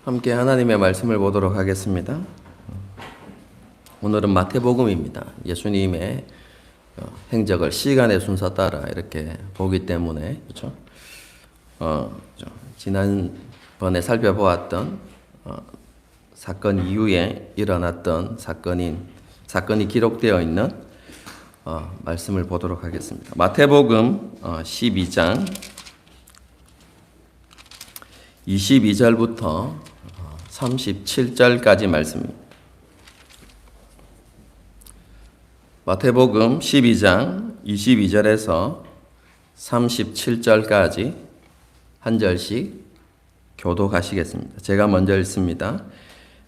함께 하나님의 말씀을 보도록 하겠습니다. 오늘은 마태복음입니다. 예수님의 행적을 시간의 순서 따라 이렇게 보기 때문에 그렇죠? 지난번에 살펴보았던 사건 이후에 일어났던 사건이 기록되어 있는 말씀을 보도록 하겠습니다. 마태복음 12장 22절부터 37절까지 말씀입니다. 마태복음 12장 22절에서 37절까지 한 절씩 교독하시겠습니다. 제가 먼저 읽습니다.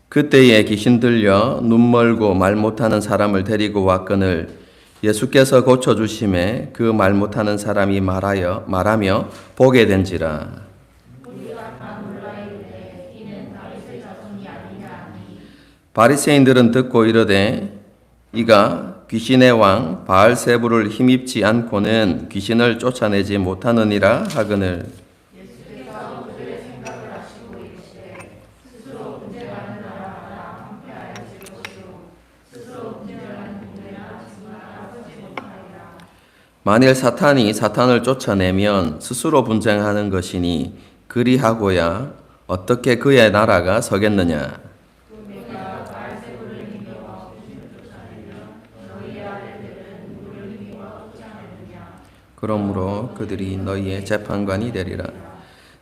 그때에 귀신 들려 눈 멀고 말 못하는 사람을 데리고 왔거늘 예수께서 고쳐주심에 그 말 못하는 사람이 말하며 보게 된지라. 바리새인들은 듣고 이르되 이가 귀신의 왕 바알세부를 힘입지 않고는 귀신을 쫓아내지 못하느니라 하거늘. 예수께서 그들의 생각을 아시고 이르시되 스스로 분쟁하는 나라마다 함께하여 질 것이요 스스로 분쟁하는 동네나 집마다 하지 못하리라. 만일 사탄이 사탄을 쫓아내면 스스로 분쟁하는 것이니 그리하고야 어떻게 그의 나라가 서겠느냐. 그러므로 그들이 너희의 재판관이 되리라.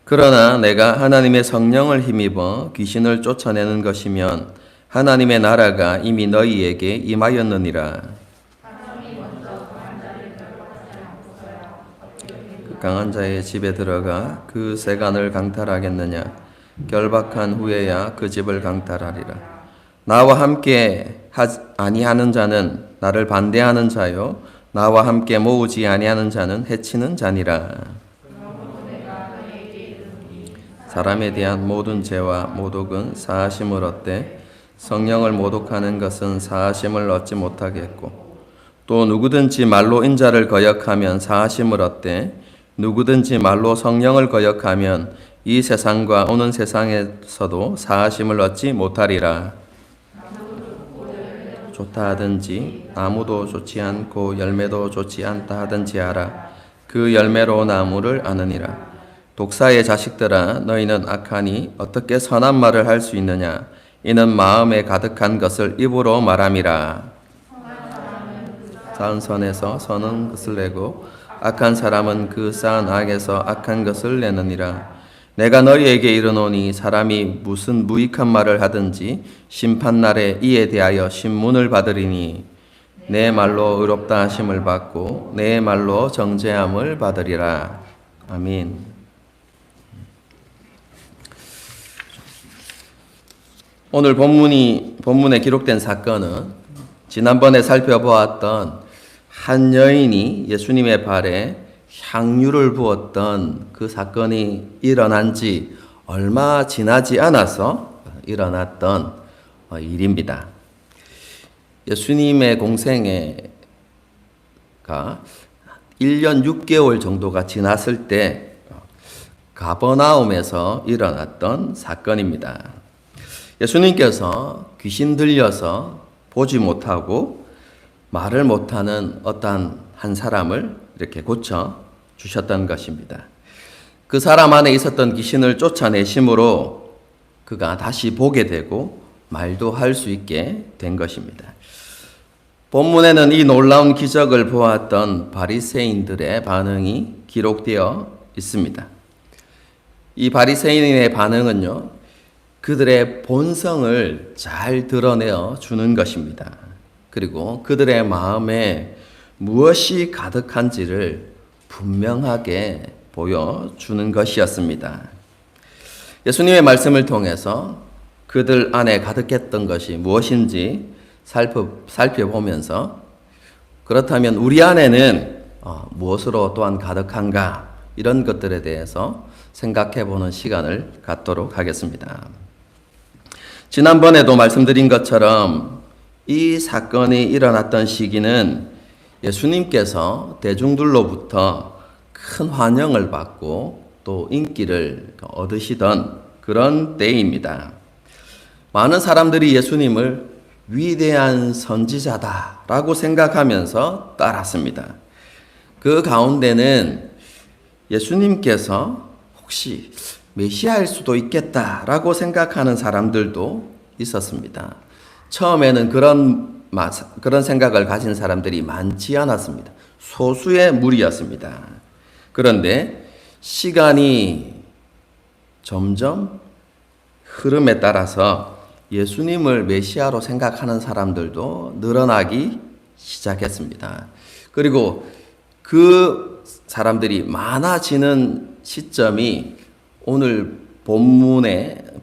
그러나 내가 하나님의 성령을 힘입어 귀신을 쫓아내는 것이면 하나님의 나라가 이미 너희에게 임하였느니라. 그 강한 자의 집에 들어가 그 세간을 강탈하겠느냐. 결박한 후에야 그 집을 강탈하리라. 나와 함께 아니하는 자는 나를 반대하는 자요 나와 함께 모으지 아니하는 자는 해치는 자니라. 사람에 대한 모든 죄와 모독은 사하심을 얻되 성령을 모독하는 것은 사하심을 얻지 못하겠고 또 누구든지 말로 인자를 거역하면 사하심을 얻되 누구든지 말로 성령을 거역하면 이 세상과 오는 세상에서도 사하심을 얻지 못하리라. 좋다 하든지 나무도 좋지 않고 열매도 좋지 않다 하든지 알아. 그 열매로 나무를 아느니라. 독사의 자식들아 너희는 악하니 어떻게 선한 말을 할 수 있느냐. 이는 마음에 가득한 것을 입으로 말함이라. 쌓은 선에서 선한 것을 내고 악한 사람은 그 쌓은 악에서 악한 것을 내느니라. 내가 너희에게 이르노니 사람이 무슨 무익한 말을 하든지 심판날에 이에 대하여 신문을 받으리니 내 말로 의롭다 하심을 받고 내 말로 정죄함을 받으리라. 아멘. 오늘 본문에 기록된 사건은 지난번에 살펴보았던 한 여인이 예수님의 발에 향유를 부었던 그 사건이 일어난 지 얼마 지나지 않아서 일어났던 일입니다. 예수님의 공생애가 1년 6개월 정도가 지났을 때 가버나움에서 일어났던 사건입니다. 예수님께서 귀신 들려서 보지 못하고 말을 못하는 어떠한 한 사람을 이렇게 고쳐 주셨던 것입니다. 그 사람 안에 있었던 귀신을 쫓아내심으로 그가 다시 보게 되고 말도 할 수 있게 된 것입니다. 본문에는 이 놀라운 기적을 보았던 바리새인들의 반응이 기록되어 있습니다. 이 바리새인의 반응은요, 그들의 본성을 잘 드러내어 주는 것입니다. 그리고 그들의 마음에 무엇이 가득한지를 분명하게 보여주는 것이었습니다. 예수님의 말씀을 통해서 그들 안에 가득했던 것이 무엇인지 살펴보면서 그렇다면 우리 안에는 무엇으로 또한 가득한가 이런 것들에 대해서 생각해보는 시간을 갖도록 하겠습니다. 지난번에도 말씀드린 것처럼 이 사건이 일어났던 시기는 예수님께서 대중들로부터 큰 환영을 받고 또 인기를 얻으시던 그런 때입니다. 많은 사람들이 예수님을 위대한 선지자다라고 생각하면서 따랐습니다. 그 가운데는 예수님께서 혹시 메시아일 수도 있겠다라고 생각하는 사람들도 있었습니다. 처음에는 그런 생각을 가진 사람들이 많지 않았습니다. 소수의 무리였습니다. 그런데 시간이 점점 흐름에 따라서 예수님을 메시아로 생각하는 사람들도 늘어나기 시작했습니다. 그리고 그 사람들이 많아지는 시점이 오늘 본문을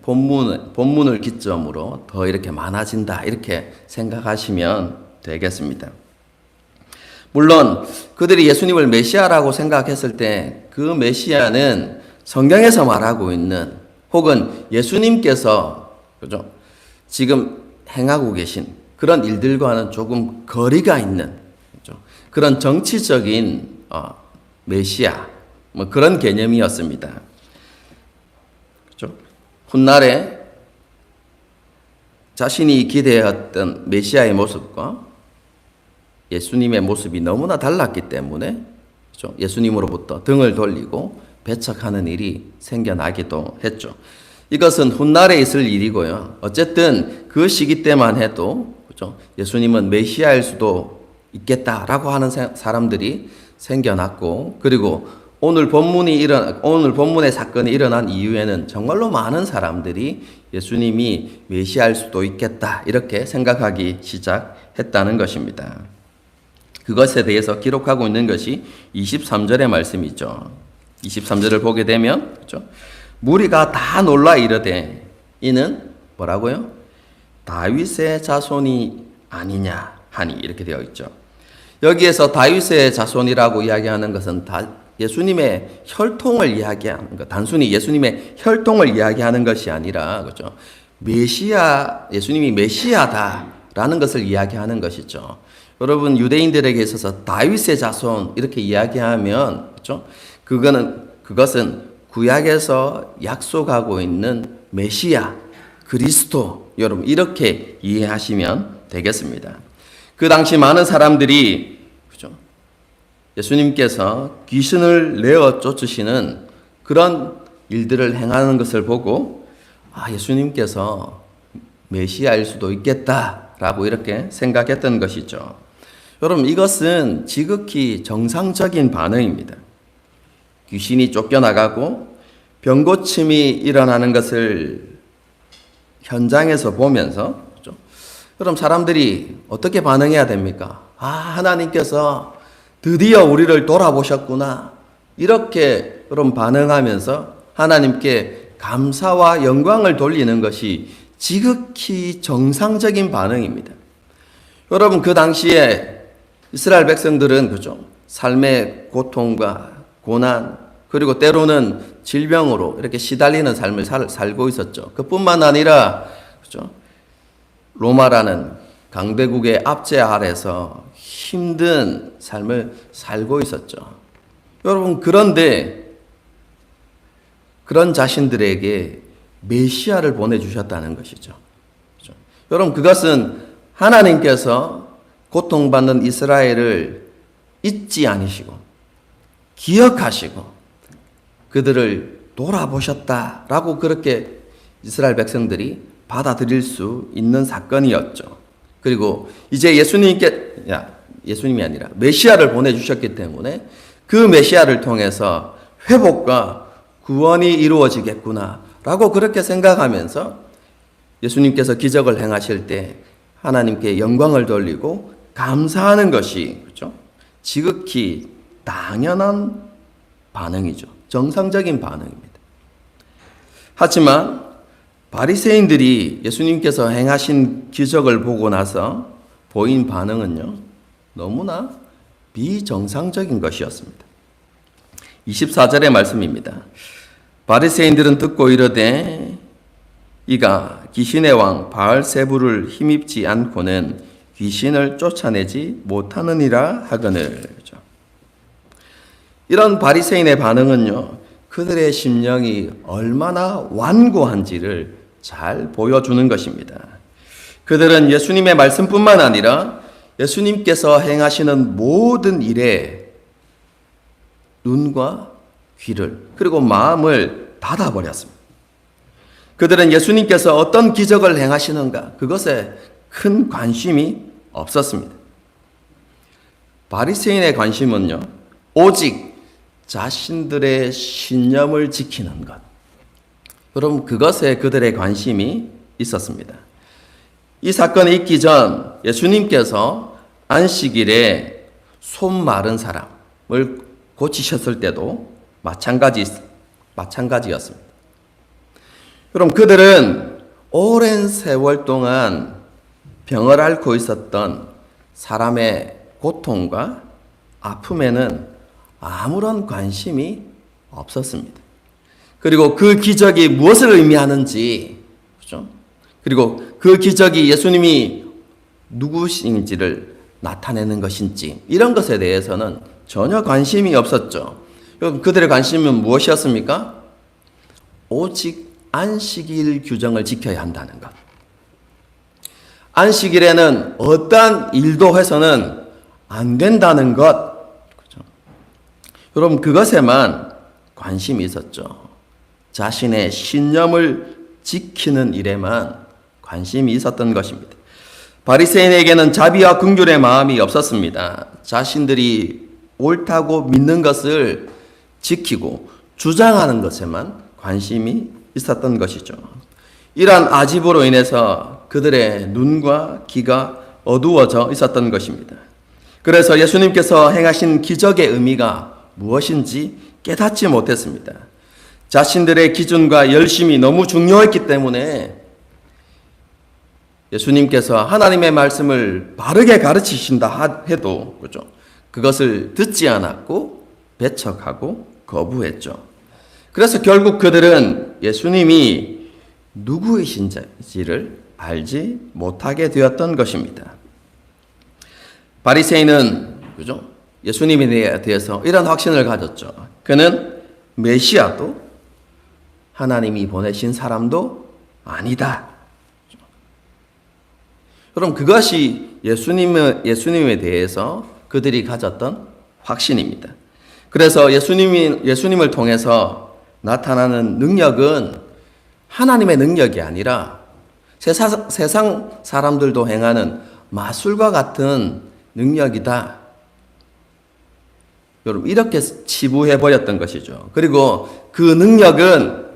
기점으로 더 이렇게 많아진다, 이렇게 생각하시면 되겠습니다. 물론 그들이 예수님을 메시아라고 생각했을 때 그 메시아는 성경에서 말하고 있는, 혹은 예수님께서 그죠? 지금 행하고 계신 그런 일들과는 조금 거리가 있는, 그죠? 그런 정치적인 메시아, 뭐 그런 개념이었습니다. 그죠? 훗날에 자신이 기대했던 메시아의 모습과 예수님의 모습이 너무나 달랐기 때문에, 그죠? 예수님으로부터 등을 돌리고 배척하는 일이 생겨나기도 했죠. 이것은 훗날에 있을 일이고요. 어쨌든 그 시기 때만 해도, 그죠? 예수님은 메시아일 수도 있겠다라고 하는 사람들이 생겨났고, 그리고 오늘 본문의 사건이 일어난 이후에는 정말로 많은 사람들이 예수님이 메시아일 수도 있겠다, 이렇게 생각하기 시작했다는 것입니다. 그것에 대해서 기록하고 있는 것이 23절의 말씀이죠. 23절을 보게 되면, 그렇죠? 무리가 다 놀라 이르되 이는 뭐라고요? 다윗의 자손이 아니냐 하니, 이렇게 되어 있죠. 여기에서 다윗의 자손이라고 이야기하는 것은 예수님의 혈통을 이야기하는 것, 단순히 예수님의 혈통을 이야기하는 것이 아니라, 그렇죠? 예수님이 메시아다라는 것을 이야기하는 것이죠. 여러분, 유대인들에게 있어서 다윗의 자손 이렇게 이야기하면, 그렇죠? 그것은 구약에서 약속하고 있는 메시아, 그리스도, 여러분 이렇게 이해하시면 되겠습니다. 그 당시 많은 사람들이, 그렇죠? 예수님께서 귀신을 내어 쫓으시는 그런 일들을 행하는 것을 보고, 예수님께서 메시아일 수도 있겠다라고 이렇게 생각했던 것이죠. 여러분, 이것은 지극히 정상적인 반응입니다. 귀신이 쫓겨나가고 병고침이 일어나는 것을 현장에서 보면서, 그렇죠? 그럼 사람들이 어떻게 반응해야 됩니까? 하나님께서 드디어 우리를 돌아보셨구나, 이렇게 그럼 반응하면서 하나님께 감사와 영광을 돌리는 것이 지극히 정상적인 반응입니다. 여러분, 그 당시에 이스라엘 백성들은, 그죠? 삶의 고통과 고난, 그리고 때로는 질병으로 이렇게 시달리는 삶을 살고 있었죠. 그뿐만 아니라, 그죠? 로마라는 강대국의 압제 아래서 힘든 삶을 살고 있었죠. 여러분, 그런데 그런 자신들에게 메시아를 보내주셨다는 것이죠. 그죠? 여러분, 그것은 하나님께서 고통받는 이스라엘을 잊지 않으시고 기억하시고 그들을 돌아보셨다라고 그렇게 이스라엘 백성들이 받아들일 수 있는 사건이었죠. 그리고 이제 예수님이 아니라 메시아를 보내주셨기 때문에 그 메시아를 통해서 회복과 구원이 이루어지겠구나라고 그렇게 생각하면서 예수님께서 기적을 행하실 때 하나님께 영광을 돌리고 감사하는 것이, 그렇죠? 지극히 당연한 반응이죠. 정상적인 반응입니다. 하지만 바리새인들이 예수님께서 행하신 기적을 보고 나서 보인 반응은요, 너무나 비정상적인 것이었습니다. 24절의 말씀입니다. 바리새인들은 듣고 이르되 이가 귀신의 왕 바알세부를 힘입지 않고는 귀신을 쫓아내지 못하느니라 하거늘. 이런 바리새인의 반응은요, 그들의 심령이 얼마나 완고한지를 잘 보여주는 것입니다. 그들은 예수님의 말씀뿐만 아니라 예수님께서 행하시는 모든 일에 눈과 귀를 그리고 마음을 닫아버렸습니다. 그들은 예수님께서 어떤 기적을 행하시는가 그것에 큰 관심이 없었습니다. 바리새인의 관심은요, 오직 자신들의 신념을 지키는 것. 여러분, 그것에 그들의 관심이 있었습니다. 이 사건이 있기 전 예수님께서 안식일에 손 마른 사람을 고치셨을 때도 마찬가지였습니다. 여러분, 그들은 오랜 세월 동안 병을 앓고 있었던 사람의 고통과 아픔에는 아무런 관심이 없었습니다. 그리고 그 기적이 무엇을 의미하는지, 그렇죠? 그리고 그 기적이 예수님이 누구신지를 나타내는 것인지 이런 것에 대해서는 전혀 관심이 없었죠. 그들의 관심은 무엇이었습니까? 오직 안식일 규정을 지켜야 한다는 것. 안식일에는 어떠한 일도 해서는 안 된다는 것. 그렇죠? 여러분, 그것에만 관심이 있었죠. 자신의 신념을 지키는 일에만 관심이 있었던 것입니다. 바리새인에게는 자비와 긍휼의 마음이 없었습니다. 자신들이 옳다고 믿는 것을 지키고 주장하는 것에만 관심이 있었던 것이죠. 이러한 아집으로 인해서 그들의 눈과 귀가 어두워져 있었던 것입니다. 그래서 예수님께서 행하신 기적의 의미가 무엇인지 깨닫지 못했습니다. 자신들의 기준과 열심이 너무 중요했기 때문에 예수님께서 하나님의 말씀을 바르게 가르치신다 해도 그렇죠? 그것을 듣지 않았고 배척하고 거부했죠. 그래서 결국 그들은 예수님이 누구이신지를 알지 못하게 되었던 것입니다. 바리새인은 그죠? 예수님에 대해서 이런 확신을 가졌죠. 그는 메시아도 하나님이 보내신 사람도 아니다. 그럼 그것이 예수님에 대해서 그들이 가졌던 확신입니다. 그래서 예수님을 통해서 나타나는 능력은 하나님의 능력이 아니라 세상 사람들도 행하는 마술과 같은 능력이다. 여러분, 이렇게 치부해 버렸던 것이죠. 그리고 그 능력은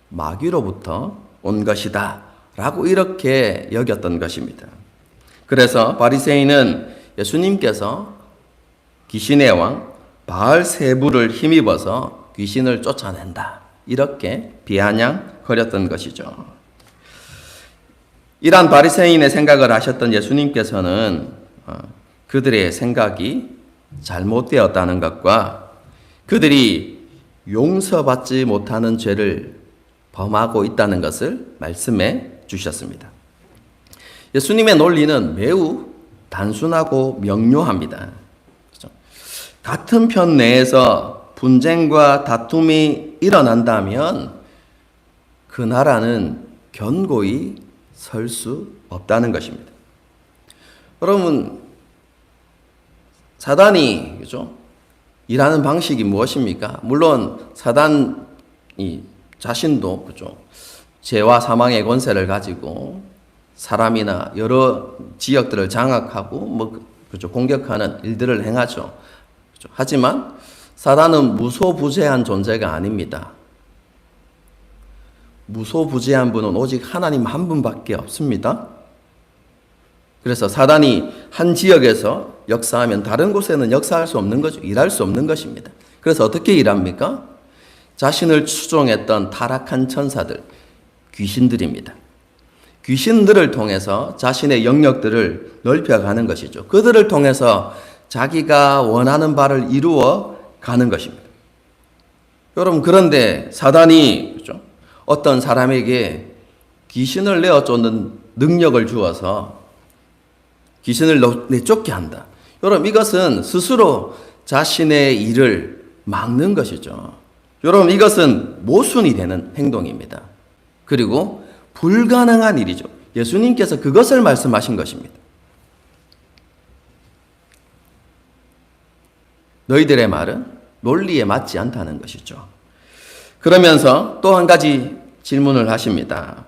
마귀로부터 온 것이다. 라고 이렇게 여겼던 것입니다. 그래서 바리새인은 예수님께서 귀신의 왕 바알세부를 힘입어서 귀신을 쫓아낸다. 이렇게 비아냥거렸던 것이죠. 이러한 바리새인의 생각을 하셨던 예수님께서는 그들의 생각이 잘못되었다는 것과 그들이 용서받지 못하는 죄를 범하고 있다는 것을 말씀해 주셨습니다. 예수님의 논리는 매우 단순하고 명료합니다. 그렇죠? 같은 편 내에서 분쟁과 다툼이 일어난다면 그 나라는 견고히 설 수 없다는 것입니다. 여러분, 사단이 그렇죠? 일하는 방식이 무엇입니까? 물론 사단이 자신도 그렇죠? 죄와 사망의 권세를 가지고 사람이나 여러 지역들을 장악하고 그렇죠? 공격하는 일들을 행하죠. 그렇죠? 하지만 사단은 무소부재한 존재가 아닙니다. 무소부재한 분은 오직 하나님 한 분밖에 없습니다. 그래서 사단이 한 지역에서 역사하면 다른 곳에는 역사할 수 없는 거죠. 일할 수 없는 것입니다. 그래서 어떻게 일합니까? 자신을 추종했던 타락한 천사들, 귀신들입니다. 귀신들을 통해서 자신의 영역들을 넓혀가는 것이죠. 그들을 통해서 자기가 원하는 바를 이루어 가는 것입니다. 여러분, 그런데 사단이 그렇죠? 어떤 사람에게 귀신을 내어 쫓는 능력을 주어서 귀신을 내쫓게 한다. 여러분, 이것은 스스로 자신의 일을 막는 것이죠. 여러분, 이것은 모순이 되는 행동입니다. 그리고 불가능한 일이죠. 예수님께서 그것을 말씀하신 것입니다. 너희들의 말은 논리에 맞지 않다는 것이죠. 그러면서 또 한 가지 질문을 하십니다.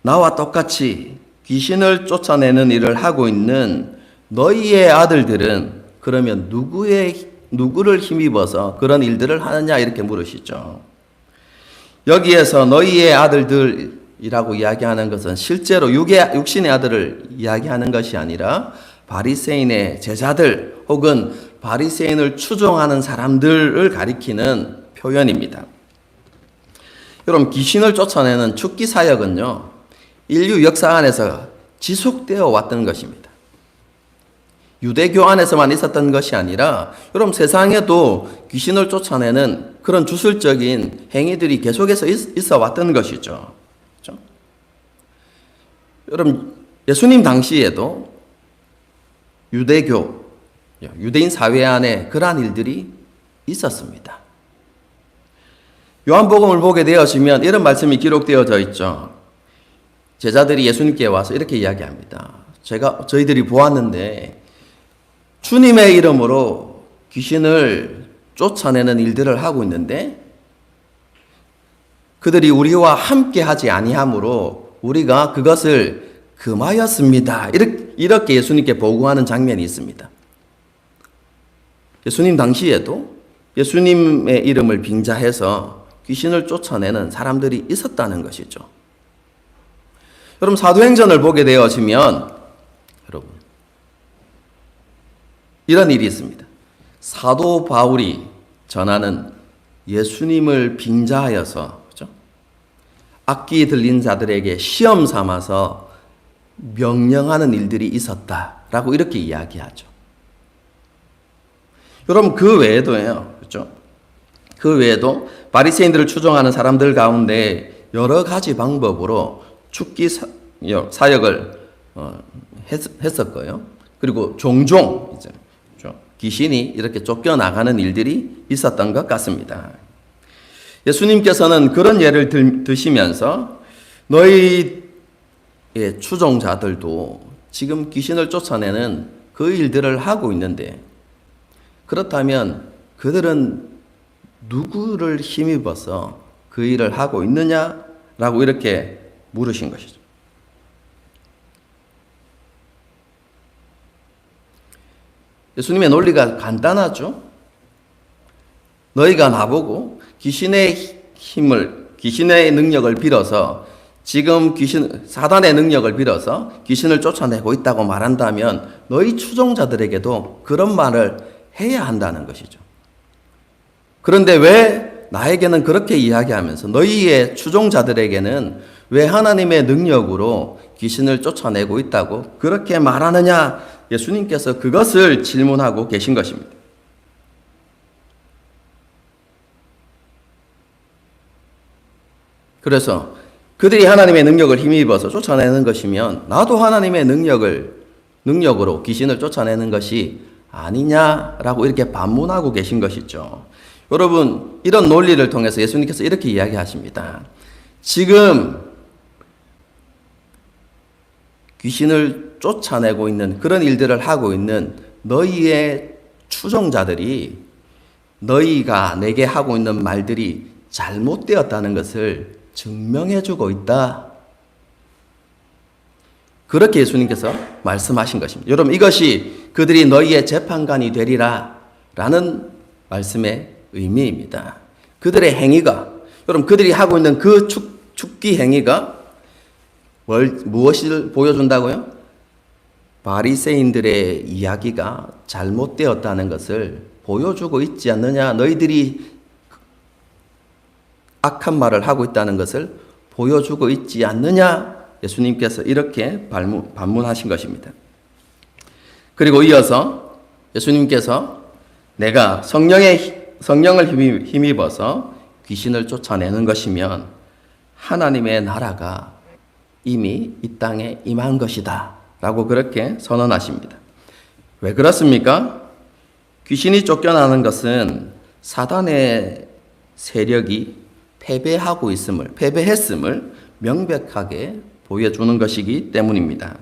나와 똑같이 귀신을 쫓아내는 일을 하고 있는 너희의 아들들은 그러면 누구를 힘입어서 그런 일들을 하느냐 이렇게 물으시죠. 여기에서 너희의 아들들이라고 이야기하는 것은 실제로 육신의 아들을 이야기하는 것이 아니라 바리새인의 제자들 혹은 바리새인을 추종하는 사람들을 가리키는 표현입니다. 여러분, 귀신을 쫓아내는 축기 사역은요, 인류 역사 안에서 지속되어 왔던 것입니다. 유대교 안에서만 있었던 것이 아니라 여러분, 세상에도 귀신을 쫓아내는 그런 주술적인 행위들이 계속해서 있어 왔던 것이죠. 그렇죠? 여러분, 예수님 당시에도 유대인 사회 안에 그러한 일들이 있었습니다. 요한복음을 보게 되어지면 이런 말씀이 기록되어져 있죠. 제자들이 예수님께 와서 이렇게 이야기합니다. 저희들이 보았는데 주님의 이름으로 귀신을 쫓아내는 일들을 하고 있는데 그들이 우리와 함께 하지 아니하므로 우리가 그것을 금하였습니다. 이렇게 예수님께 보고하는 장면이 있습니다. 예수님 당시에도 예수님의 이름을 빙자해서 귀신을 쫓아내는 사람들이 있었다는 것이죠. 여러분, 사도행전을 보게 되어지면 여러분, 이런 일이 있습니다. 사도 바울이 전하는 예수님을 빙자하여서, 그렇죠? 악기 들린 자들에게 시험 삼아서 명령하는 일들이 있었다라고 이렇게 이야기하죠. 여러분, 그 외에도요, 그렇죠? 그 외에도 바리새인들을 추종하는 사람들 가운데 여러 가지 방법으로 축기 사역을 했었고요. 그리고 종종 이제 귀신이 이렇게 쫓겨나가는 일들이 있었던 것 같습니다. 예수님께서는 그런 예를 드시면서 너희의 추종자들도 지금 귀신을 쫓아내는 그 일들을 하고 있는데 그렇다면 그들은 누구를 힘입어서 그 일을 하고 있느냐라고 이렇게 물으신 것이죠. 예수님의 논리가 간단하죠. 너희가 나보고 귀신의 능력을 빌어서 지금 사단의 능력을 빌어서 귀신을 쫓아내고 있다고 말한다면 너희 추종자들에게도 그런 말을 해야 한다는 것이죠. 그런데 왜 나에게는 그렇게 이야기하면서 너희의 추종자들에게는 왜 하나님의 능력으로 귀신을 쫓아내고 있다고 그렇게 말하느냐? 예수님께서 그것을 질문하고 계신 것입니다. 그래서 그들이 하나님의 능력을 힘입어서 쫓아내는 것이면 나도 하나님의 능력으로 귀신을 쫓아내는 것이 아니냐라고 이렇게 반문하고 계신 것이죠. 여러분, 이런 논리를 통해서 예수님께서 이렇게 이야기하십니다. 지금 귀신을 쫓아내고 있는 그런 일들을 하고 있는 너희의 추종자들이 너희가 내게 하고 있는 말들이 잘못되었다는 것을 증명해주고 있다. 그렇게 예수님께서 말씀하신 것입니다. 여러분, 이것이 그들이 너희의 재판관이 되리라 라는 말씀의 의미입니다. 그들의 행위가, 여러분, 그들이 하고 있는 그 축기 행위가 무엇을 보여준다고요? 바리새인들의 이야기가 잘못되었다는 것을 보여주고 있지 않느냐? 너희들이 악한 말을 하고 있다는 것을 보여주고 있지 않느냐? 예수님께서 이렇게 반문하신 것입니다. 그리고 이어서 예수님께서 내가 성령을 힘입어서 귀신을 쫓아내는 것이면 하나님의 나라가 이미 이 땅에 임한 것이다 라고 그렇게 선언하십니다. 왜 그렇습니까? 귀신이 쫓겨나는 것은 사단의 세력이 패배했음을 명백하게 보여주는 것이기 때문입니다.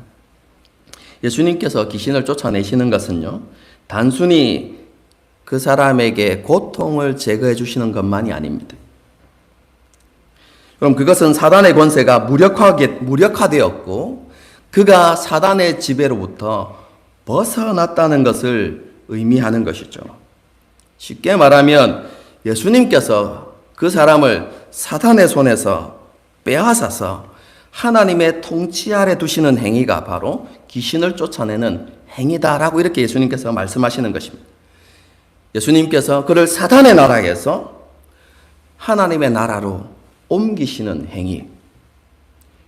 예수님께서 귀신을 쫓아내시는 것은요, 단순히 그 사람에게 고통을 제거해 주시는 것만이 아닙니다. 그럼 그것은 사단의 권세가 무력화되었고 그가 사단의 지배로부터 벗어났다는 것을 의미하는 것이죠. 쉽게 말하면 예수님께서 그 사람을 사단의 손에서 빼앗아서 하나님의 통치 아래 두시는 행위가 바로 귀신을 쫓아내는 행위다라고 이렇게 예수님께서 말씀하시는 것입니다. 예수님께서 그를 사단의 나라에서 하나님의 나라로 옮기시는 행위.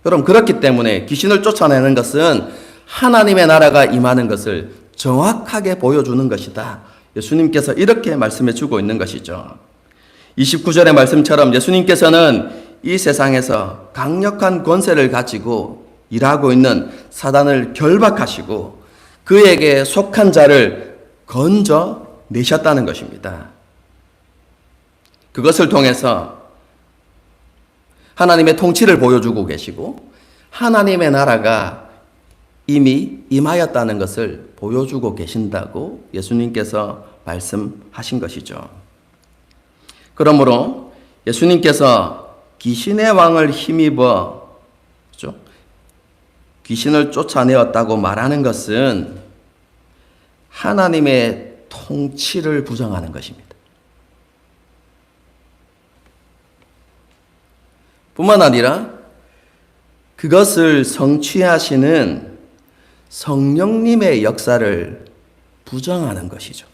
여러분, 그렇기 때문에 귀신을 쫓아내는 것은 하나님의 나라가 임하는 것을 정확하게 보여주는 것이다. 예수님께서 이렇게 말씀해 주고 있는 것이죠. 29절의 말씀처럼 예수님께서는 이 세상에서 강력한 권세를 가지고 일하고 있는 사단을 결박하시고 그에게 속한 자를 건져 내셨다는 것입니다. 그것을 통해서 하나님의 통치를 보여주고 계시고 하나님의 나라가 이미 임하였다는 것을 보여주고 계신다고 예수님께서 말씀하신 것이죠. 그러므로 예수님께서 귀신의 왕을 힘입어 귀신을 쫓아내었다고 말하는 것은 하나님의 통치를 부정하는 것입니다. 뿐만 아니라 그것을 성취하시는 성령님의 역사를 부정하는 것이죠.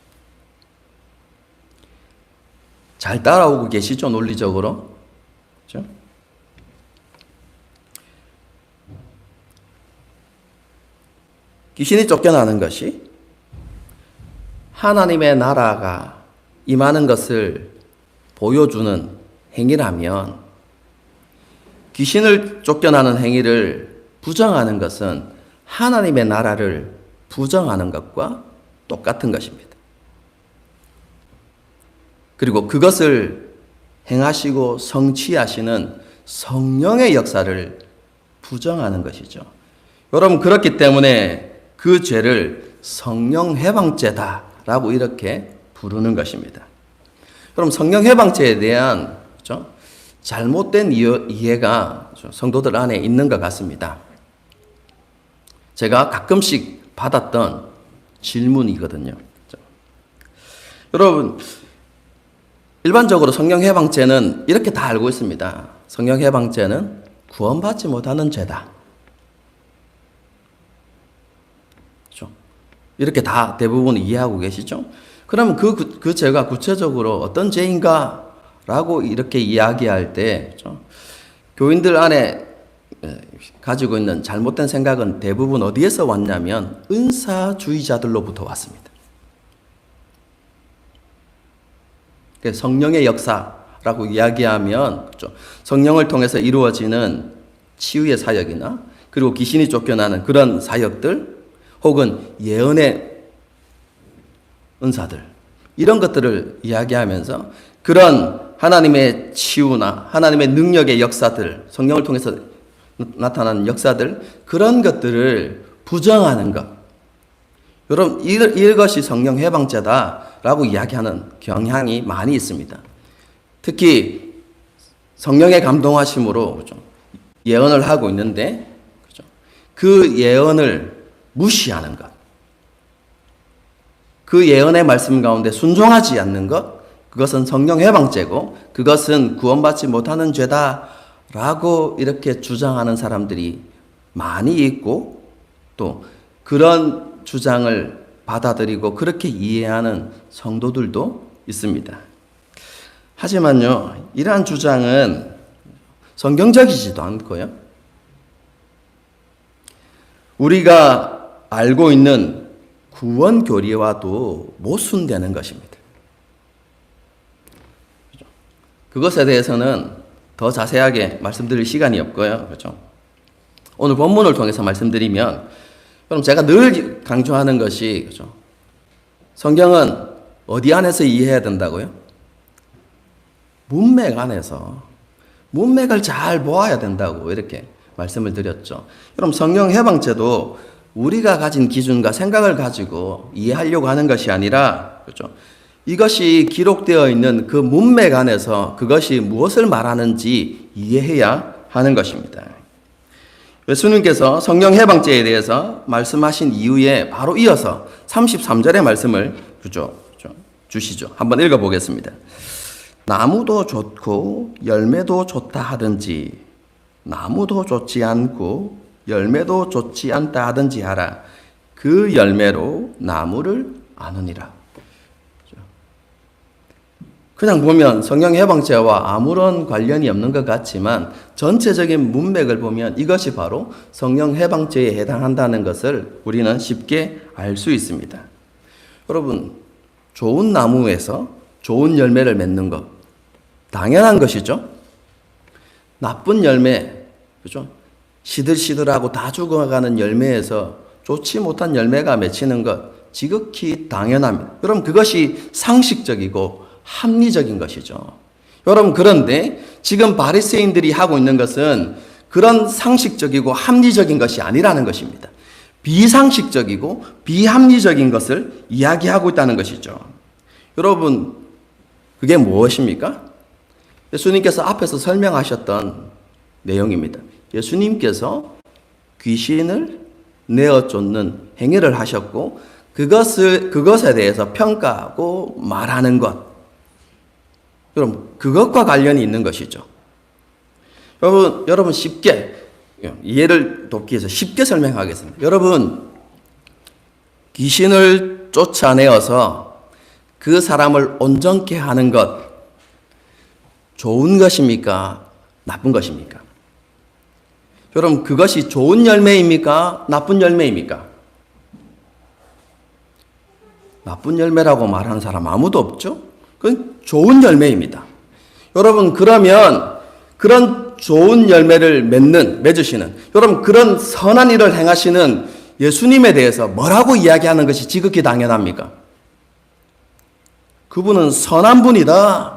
잘 따라오고 계시죠? 논리적으로. 그렇죠? 귀신이 쫓겨나는 것이 하나님의 나라가 임하는 것을 보여주는 행위라면 귀신을 쫓겨나는 행위를 부정하는 것은 하나님의 나라를 부정하는 것과 똑같은 것입니다. 그리고 그것을 행하시고 성취하시는 성령의 역사를 부정하는 것이죠. 여러분, 그렇기 때문에 그 죄를 성령 해방죄다라고 이렇게 부르는 것입니다. 그럼 성령 해방죄에 대한 잘못된 이해가 성도들 안에 있는 것 같습니다. 제가 가끔씩 받았던 질문이거든요. 여러분, 일반적으로 성령 해방죄는 이렇게 다 알고 있습니다. 성령 해방죄는 구원받지 못하는 죄다. 그렇죠? 이렇게 다 대부분 이해하고 계시죠? 그러면 그 죄가 구체적으로 어떤 죄인가라고 이렇게 이야기할 때, 그렇죠? 교인들 안에 가지고 있는 잘못된 생각은 대부분 어디에서 왔냐면 은사주의자들로부터 왔습니다. 성령의 역사라고 이야기하면 성령을 통해서 이루어지는 치유의 사역이나 그리고 귀신이 쫓겨나는 그런 사역들 혹은 예언의 은사들 이런 것들을 이야기하면서 그런 하나님의 치유나 하나님의 능력의 역사들, 성령을 통해서 나타나는 역사들, 그런 것들을 부정하는 것. 여러분, 이것이 성령 해방죄다라고 이야기하는 경향이 많이 있습니다. 특히 성령의 감동하심으로 그렇죠? 예언을 하고 있는데 그렇죠? 그 예언을 무시하는 것, 그 예언의 말씀 가운데 순종하지 않는 것, 그것은 성령 해방죄고 그것은 구원받지 못하는 죄다라고 이렇게 주장하는 사람들이 많이 있고 또 그런 주장을 받아들이고 그렇게 이해하는 성도들도 있습니다. 하지만요, 이러한 주장은 성경적이지도 않고요. 우리가 알고 있는 구원 교리와도 모순되는 것입니다. 그것에 대해서는 더 자세하게 말씀드릴 시간이 없고요. 그렇죠? 오늘 본문을 통해서 말씀드리면, 그럼 제가 늘 강조하는 것이, 그렇죠? 성경은 어디 안에서 이해해야 된다고요? 문맥 안에서 문맥을 잘 보아야 된다고 이렇게 말씀을 드렸죠. 그럼 성령 해방죄도 우리가 가진 기준과 생각을 가지고 이해하려고 하는 것이 아니라, 그렇죠? 이것이 기록되어 있는 그 문맥 안에서 그것이 무엇을 말하는지 이해해야 하는 것입니다. 예수님께서 성령 해방죄에 대해서 말씀하신 이후에 바로 이어서 33절의 말씀을 주시죠. 한번 읽어보겠습니다. 나무도 좋고 열매도 좋다 하든지 나무도 좋지 않고 열매도 좋지 않다 하든지 하라. 그 열매로 나무를 아느니라. 그냥 보면 성령 해방죄와 아무런 관련이 없는 것 같지만 전체적인 문맥을 보면 이것이 바로 성령 해방죄에 해당한다는 것을 우리는 쉽게 알 수 있습니다. 여러분, 좋은 나무에서 좋은 열매를 맺는 것 당연한 것이죠. 나쁜 열매, 그죠? 시들시들하고 다 죽어가는 열매에서 좋지 못한 열매가 맺히는 것 지극히 당연합니다. 여러분, 그것이 상식적이고 합리적인 것이죠. 여러분, 그런데 지금 바리새인들이 하고 있는 것은 그런 상식적이고 합리적인 것이 아니라는 것입니다. 비상식적이고 비합리적인 것을 이야기하고 있다는 것이죠. 여러분, 그게 무엇입니까? 예수님께서 앞에서 설명하셨던 내용입니다. 예수님께서 귀신을 내어 쫓는 행위를 하셨고 그것에 대해서 평가하고 말하는 것. 여러분, 그것과 관련이 있는 것이죠. 여러분 쉽게 이해를 돕기 위해서 쉽게 설명하겠습니다. 여러분, 귀신을 쫓아내어서 그 사람을 온전케 하는 것 좋은 것입니까? 나쁜 것입니까? 여러분, 그것이 좋은 열매입니까? 나쁜 열매입니까? 나쁜 열매라고 말하는 사람 아무도 없죠? 그건 좋은 열매입니다. 여러분, 그러면 그런 좋은 열매를 맺으시는, 여러분, 그런 선한 일을 행하시는 예수님에 대해서 뭐라고 이야기하는 것이 지극히 당연합니까? 그분은 선한 분이다.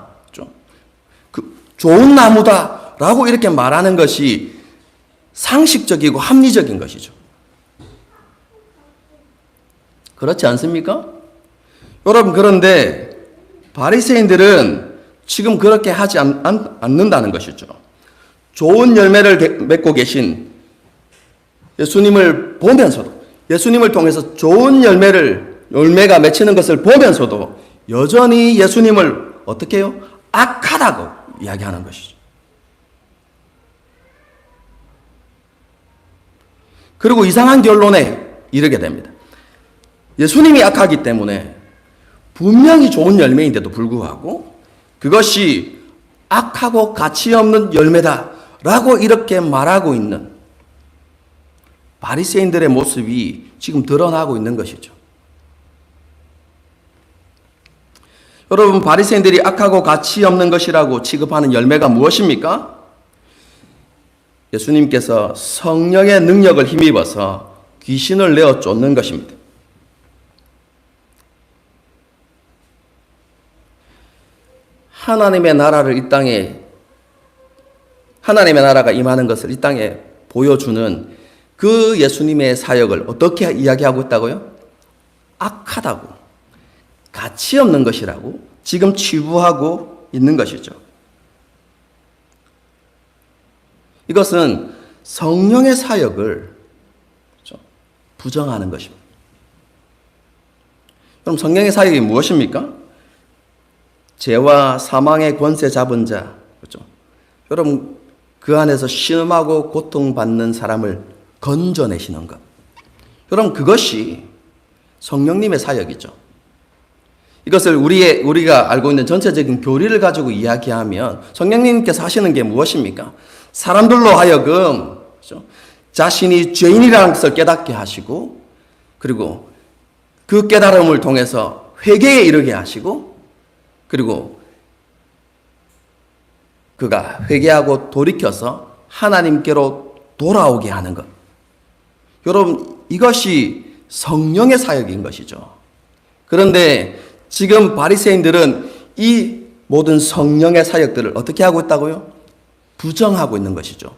좋은 나무다. 라고 이렇게 말하는 것이 상식적이고 합리적인 것이죠. 그렇지 않습니까? 여러분, 그런데 바리새인들은 지금 그렇게 하지 않는다는 것이죠. 좋은 열매를 맺고 계신 예수님을 보면서도, 예수님을 통해서 좋은 열매가 맺히는 것을 보면서도 여전히 예수님을 어떻게 해요? 악하다고 이야기하는 것이죠. 그리고 이상한 결론에 이르게 됩니다. 예수님이 악하기 때문에 분명히 좋은 열매인데도 불구하고 그것이 악하고 가치 없는 열매다라고 이렇게 말하고 있는 바리새인들의 모습이 지금 드러나고 있는 것이죠. 여러분, 바리새인들이 악하고 가치 없는 것이라고 취급하는 열매가 무엇입니까? 예수님께서 성령의 능력을 힘입어서 귀신을 내어 쫓는 것입니다. 하나님의 나라가 임하는 것을 이 땅에 보여주는 그 예수님의 사역을 어떻게 이야기하고 있다고요? 악하다고, 가치 없는 것이라고 지금 치부하고 있는 것이죠. 이것은 성령의 사역을 부정하는 것입니다. 그럼 성령의 사역이 무엇입니까? 죄와 사망의 권세 잡은 자, 그렇죠? 여러분, 그 안에서 신음하고 고통받는 사람을 건져내시는 것. 여러분, 그것이 성령님의 사역이죠. 이것을 우리가 알고 있는 전체적인 교리를 가지고 이야기하면 성령님께서 하시는 게 무엇입니까? 사람들로 하여금, 그렇죠? 자신이 죄인이라는 것을 깨닫게 하시고, 그리고 그 깨달음을 통해서 회개에 이르게 하시고, 그리고 그가 회개하고 돌이켜서 하나님께로 돌아오게 하는 것. 여러분, 이것이 성령의 사역인 것이죠. 그런데 지금 바리새인들은 이 모든 성령의 사역들을 어떻게 하고 있다고요? 부정하고 있는 것이죠.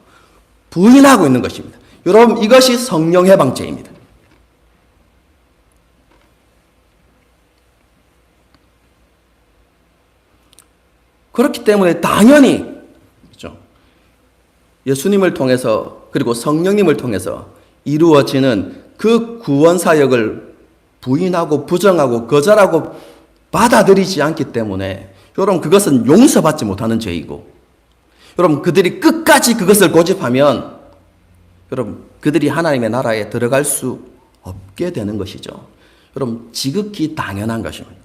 부인하고 있는 것입니다. 여러분, 이것이 성령 해방죄입니다. 그렇기 때문에 당연히 그렇죠? 예수님을 통해서 그리고 성령님을 통해서 이루어지는 그 구원 사역을 부인하고 부정하고 거절하고 받아들이지 않기 때문에 여러분 그것은 용서받지 못하는 죄이고 여러분 그들이 끝까지 그것을 고집하면 여러분 그들이 하나님의 나라에 들어갈 수 없게 되는 것이죠. 여러분 지극히 당연한 것입니다.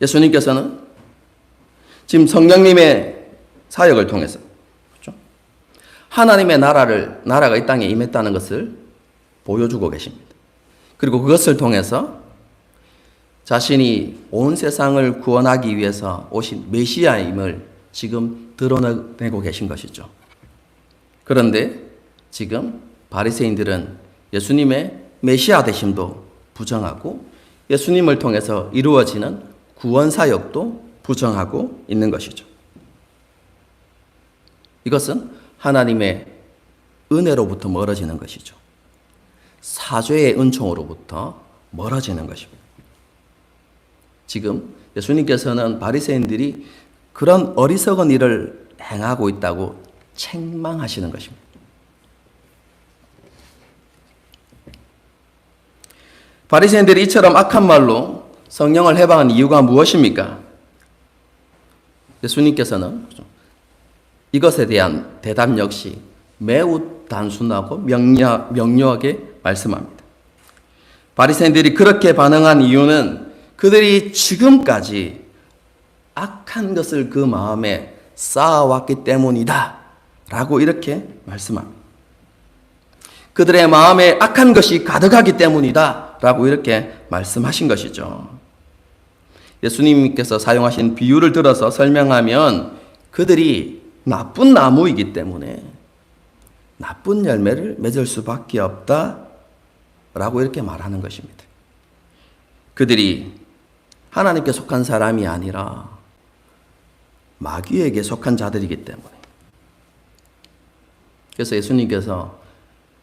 예수님께서는 지금 성령님의 사역을 통해서 그렇죠? 하나님의 나라가 이 땅에 임했다는 것을 보여주고 계십니다. 그리고 그것을 통해서 자신이 온 세상을 구원하기 위해서 오신 메시아임을 지금 드러내고 계신 것이죠. 그런데 지금 바리새인들은 예수님의 메시아 되심도 부정하고 예수님을 통해서 이루어지는 구원 사역도 부정하고 있는 것이죠. 이것은 하나님의 은혜로부터 멀어지는 것이죠. 사죄의 은총으로부터 멀어지는 것입니다. 지금 예수님께서는 바리새인들이 그런 어리석은 일을 행하고 있다고 책망하시는 것입니다. 바리새인들이 이처럼 악한 말로 성령을 해방한 이유가 무엇입니까? 예수님께서는 이것에 대한 대답 역시 매우 단순하고 명료하게 말씀합니다. 바리새인들이 그렇게 반응한 이유는 그들이 지금까지 악한 것을 그 마음에 쌓아왔기 때문이다 라고 이렇게 말씀합니다. 그들의 마음에 악한 것이 가득하기 때문이다 라고 이렇게 말씀하신 것이죠. 예수님께서 사용하신 비유를 들어서 설명하면 그들이 나쁜 나무이기 때문에 나쁜 열매를 맺을 수밖에 없다라고 이렇게 말하는 것입니다. 그들이 하나님께 속한 사람이 아니라 마귀에게 속한 자들이기 때문에 그래서 예수님께서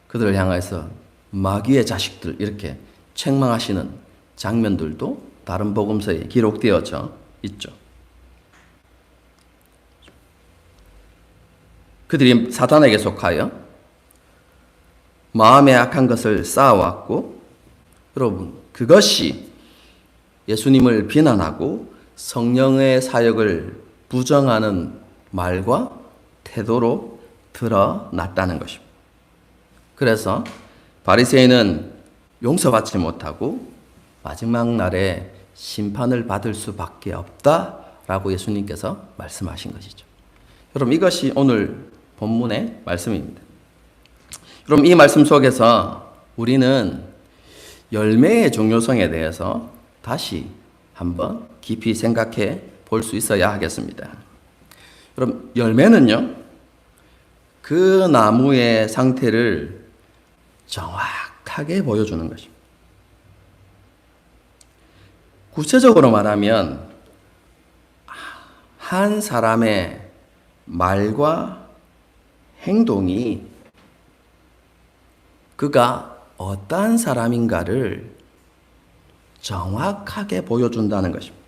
그들을 향해서 마귀의 자식들 이렇게 책망하시는 장면들도 다른 복음서에 기록되어져 있죠. 그들이 사탄에게 속하여 마음에 악한 것을 쌓아왔고 여러분 그것이 예수님을 비난하고 성령의 사역을 부정하는 말과 태도로 드러났다는 것입니다. 그래서 바리새인은 용서받지 못하고 마지막 날에 심판을 받을 수밖에 없다라고 예수님께서 말씀하신 것이죠. 여러분 이것이 오늘 본문의 말씀입니다. 여러분 이 말씀 속에서 우리는 열매의 중요성에 대해서 다시 한번 깊이 생각해 볼 수 있어야 하겠습니다. 여러분 열매는요 그 나무의 상태를 정확하게 보여주는 것입니다. 구체적으로 말하면 한 사람의 말과 행동이 그가 어떠한 사람인가를 정확하게 보여준다는 것입니다.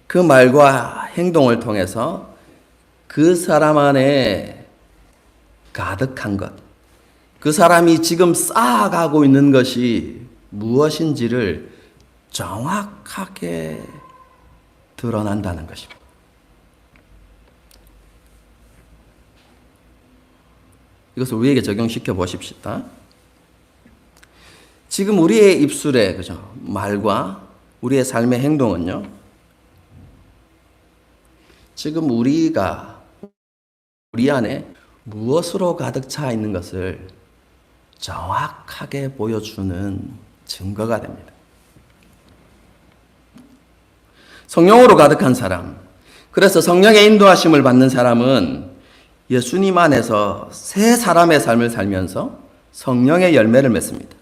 그 말과 행동을 통해서 그 사람 안에 가득한 것, 그 사람이 지금 쌓아가고 있는 것이 무엇인지를 정확하게 드러난다는 것입니다. 이것을 우리에게 적용시켜 보십시다. 지금 우리의 입술에 그죠? 말과 우리의 삶의 행동은요. 지금 우리 안에 무엇으로 가득 차 있는 것을 정확하게 보여주는 증거가 됩니다. 성령으로 가득한 사람, 그래서 성령의 인도하심을 받는 사람은 예수님 안에서 새 사람의 삶을 살면서 성령의 열매를 맺습니다.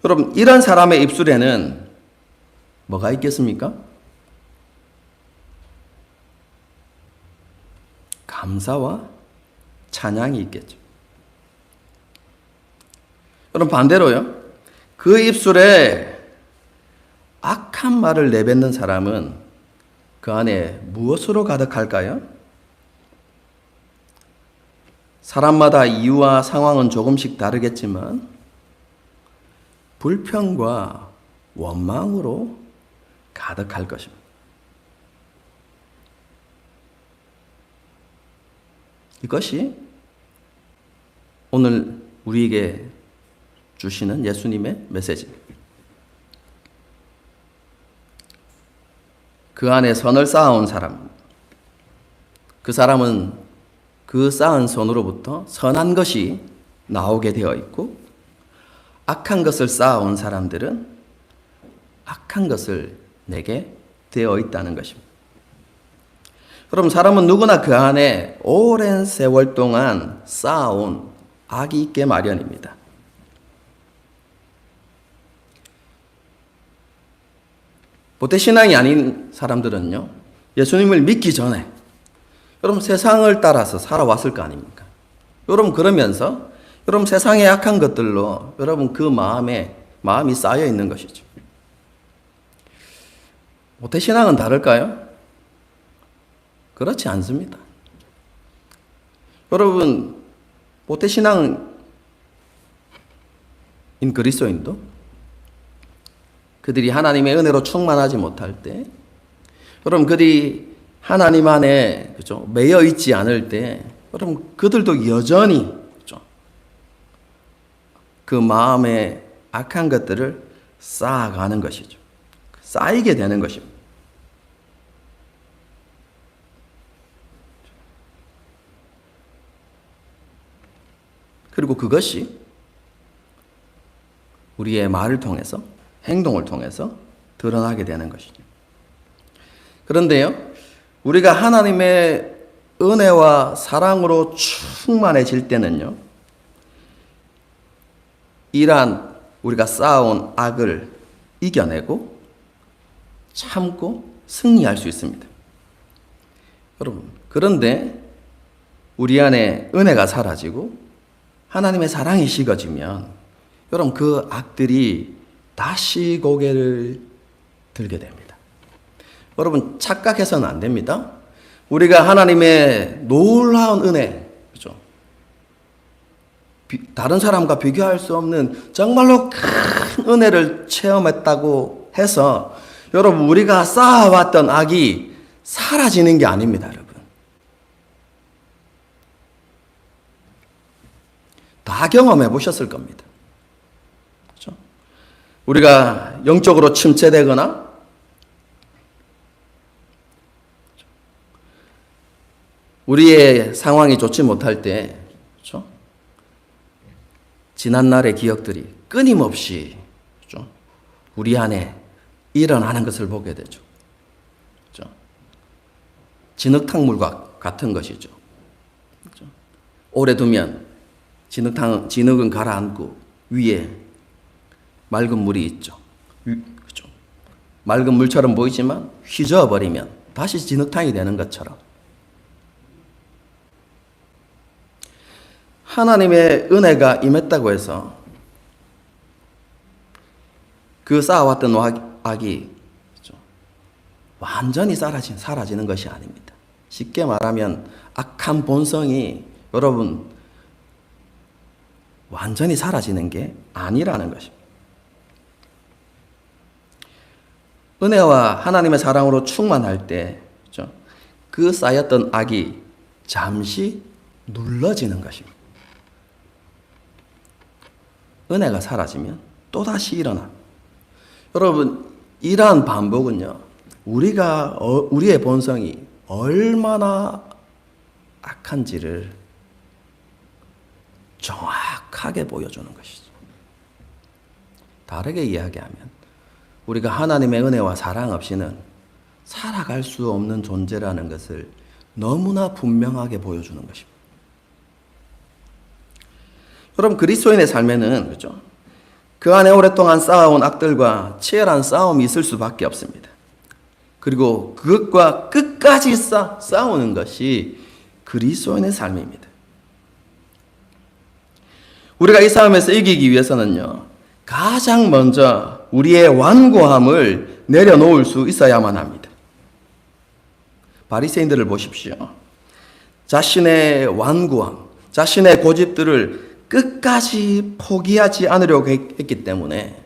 여러분, 이런 사람의 입술에는 뭐가 있겠습니까? 감사와 찬양이 있겠죠. 여러분, 반대로요. 그 입술에 악한 말을 내뱉는 사람은 그 안에 무엇으로 가득할까요? 사람마다 이유와 상황은 조금씩 다르겠지만 불평과 원망으로 가득할 것입니다. 이것이 오늘 우리에게 주시는 예수님의 메시지입니다. 그 안에 선을 쌓아온 사람, 그 사람은 그 쌓은 선으로부터 선한 것이 나오게 되어 있고, 악한 것을 쌓아온 사람들은 악한 것을 내게 되어 있다는 것입니다. 그럼 사람은 누구나 그 안에 오랜 세월 동안 쌓아온 악이 있게 마련입니다. 모태신앙이 아닌 사람들은요, 예수님을 믿기 전에 여러분 세상을 따라서 살아왔을 거 아닙니까? 여러분 그러면서 여러분 세상의 악한 것들로 여러분 그 마음이 쌓여 있는 것이죠. 모태신앙은 다를까요? 그렇지 않습니다. 여러분, 모태신앙인 그리스도인도 그들이 하나님의 은혜로 충만하지 못할 때, 여러분 그들이 하나님 안에 그죠 매여 있지 않을 때, 여러분 그들도 여전히 그죠 그 마음에 악한 것들을 쌓아가는 것이죠. 쌓이게 되는 것입니다. 그리고 그것이 우리의 말을 통해서, 행동을 통해서 드러나게 되는 것이죠. 그런데요, 우리가 하나님의 은혜와 사랑으로 충만해질 때는요, 이러한 우리가 쌓아온 악을 이겨내고 참고 승리할 수 있습니다. 여러분, 그런데 우리 안에 은혜가 사라지고 하나님의 사랑이 식어지면 여러분 그 악들이 다시 고개를 들게 됩니다. 여러분 착각해서는 안 됩니다. 우리가 하나님의 놀라운 은혜, 그죠? 다른 사람과 비교할 수 없는 정말로 큰 은혜를 체험했다고 해서 여러분 우리가 쌓아왔던 악이 사라지는 게 아닙니다, 여러분. 다 경험해 보셨을 겁니다. 그렇죠? 우리가 영적으로 침체되거나 우리의 상황이 좋지 못할 때, 그렇죠? 지난날의 기억들이 끊임없이 그렇죠? 우리 안에 일어나는 것을 보게 되죠. 그렇죠? 진흙탕물과 같은 것이죠. 그렇죠? 오래 두면 진흙은 가라앉고 위에 맑은 물이 있죠. 그렇죠? 맑은 물처럼 보이지만 휘저어버리면 다시 진흙탕이 되는 것처럼 하나님의 은혜가 임했다고 해서 그 쌓아왔던 악이 그렇죠? 완전히 사라지는 것이 아닙니다. 쉽게 말하면 악한 본성이 여러분 완전히 사라지는 게 아니라는 것입니다. 은혜와 하나님의 사랑으로 충만할 때, 그렇죠? 그 쌓였던 악이 잠시 눌러지는 것입니다. 은혜가 사라지면 또다시 일어나. 여러분, 이러한 반복은요, 우리의 본성이 얼마나 악한지를 정확하게 보여주는 것이죠. 다르게 이야기하면 우리가 하나님의 은혜와 사랑 없이는 살아갈 수 없는 존재라는 것을 너무나 분명하게 보여주는 것입니다. 여러분, 그리스도인의 삶에는, 그죠? 그 안에 오랫동안 쌓아온 악들과 치열한 싸움이 있을 수밖에 없습니다. 그리고 그것과 끝까지 싸우는 것이 그리스도인의 삶입니다. 우리가 이 싸움에서 이기기 위해서는요, 가장 먼저 우리의 완고함을 내려놓을 수 있어야만 합니다. 바리새인들을 보십시오. 자신의 완고함, 자신의 고집들을 끝까지 포기하지 않으려고 했기 때문에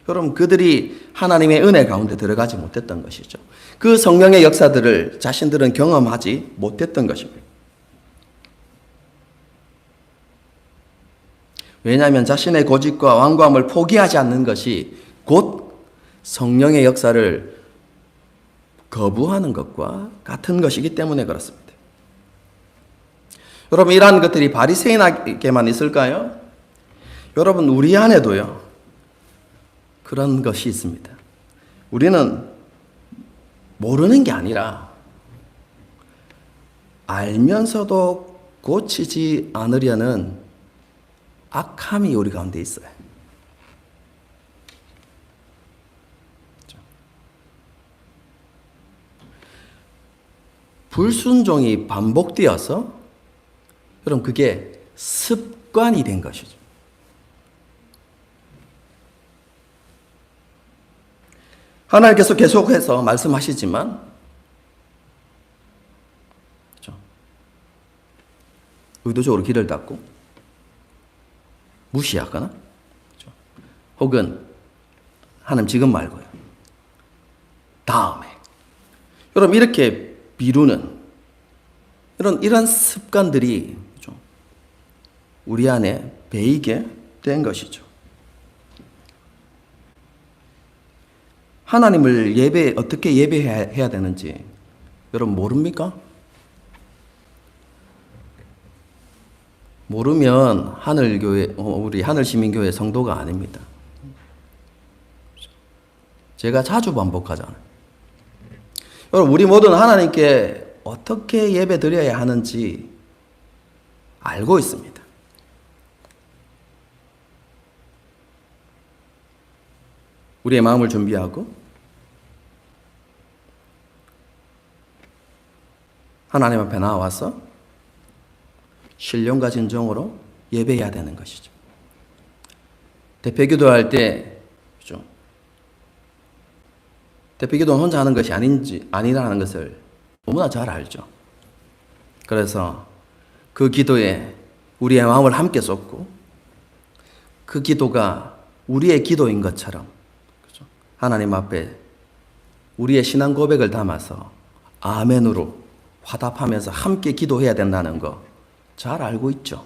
여러분, 그들이 하나님의 은혜 가운데 들어가지 못했던 것이죠. 그 성령의 역사들을 자신들은 경험하지 못했던 것입니다. 왜냐하면 자신의 고집과 완고함을 포기하지 않는 것이 곧 성령의 역사를 거부하는 것과 같은 것이기 때문에 그렇습니다. 여러분, 이러한 것들이 바리새인에게만 있을까요? 여러분, 우리 안에도요, 그런 것이 있습니다. 우리는 모르는 게 아니라 알면서도 고치지 않으려는 악함이 우리 가운데 있어요. 불순종이 반복되어서 여러분, 그게 습관이 된 것이죠. 하나님께서 계속해서 말씀하시지만 그렇죠? 의도적으로 귀를 닫고 무시하거나 그렇죠? 혹은 하나님 지금 말고요, 다음에, 여러분, 이렇게 미루는 이런 습관들이 그렇죠? 우리 안에 배이게 된 것이죠. 하나님을 어떻게 예배해야 되는지 여러분 모릅니까? 모르면 우리 하늘시민교회 성도가 아닙니다. 제가 자주 반복하잖아요. 여러분, 우리 모두는 하나님께 어떻게 예배 드려야 하는지 알고 있습니다. 우리의 마음을 준비하고 하나님 앞에 나와서 신령과 진정으로 예배해야 되는 것이죠. 대표기도할 때 그렇죠? 대표기도는 혼자 하는 것이 아니라는 것을 너무나 잘 알죠. 그래서 그 기도에 우리의 마음을 함께 쏟고 그 기도가 우리의 기도인 것처럼 그렇죠? 하나님 앞에 우리의 신앙 고백을 담아서 아멘으로 화답하면서 함께 기도해야 된다는 거 잘 알고 있죠.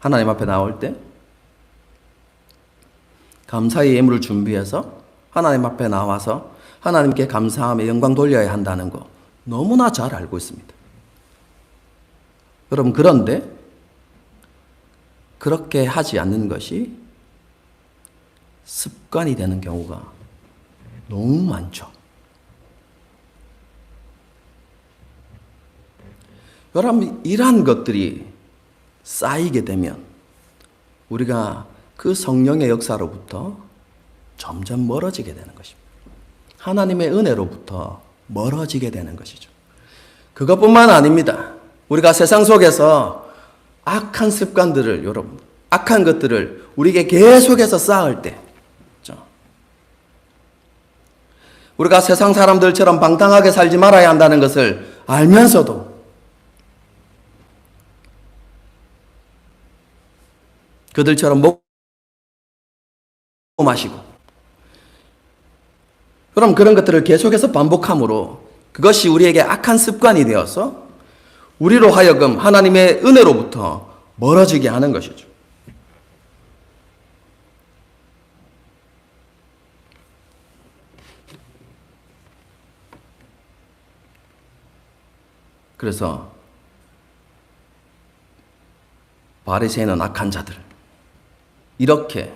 하나님 앞에 나올 때 감사의 예물을 준비해서 하나님 앞에 나와서 하나님께 감사하며 영광 돌려야 한다는 거 너무나 잘 알고 있습니다. 여러분, 그런데 그렇게 하지 않는 것이 습관이 되는 경우가 너무 많죠. 여러분, 이러한 것들이 쌓이게 되면 우리가 그 성령의 역사로부터 점점 멀어지게 되는 것입니다. 하나님의 은혜로부터 멀어지게 되는 것이죠. 그것뿐만 아닙니다. 우리가 세상 속에서 악한 습관들을, 여러분, 악한 것들을 우리에게 계속해서 쌓을 때, 그렇죠? 우리가 세상 사람들처럼 방탕하게 살지 말아야 한다는 것을 알면서도 그들처럼 먹고 마시고, 그럼 그런 것들을 계속해서 반복함으로 그것이 우리에게 악한 습관이 되어서 우리로 하여금 하나님의 은혜로부터 멀어지게 하는 것이죠. 그래서 바리새인은 악한 자들, 이렇게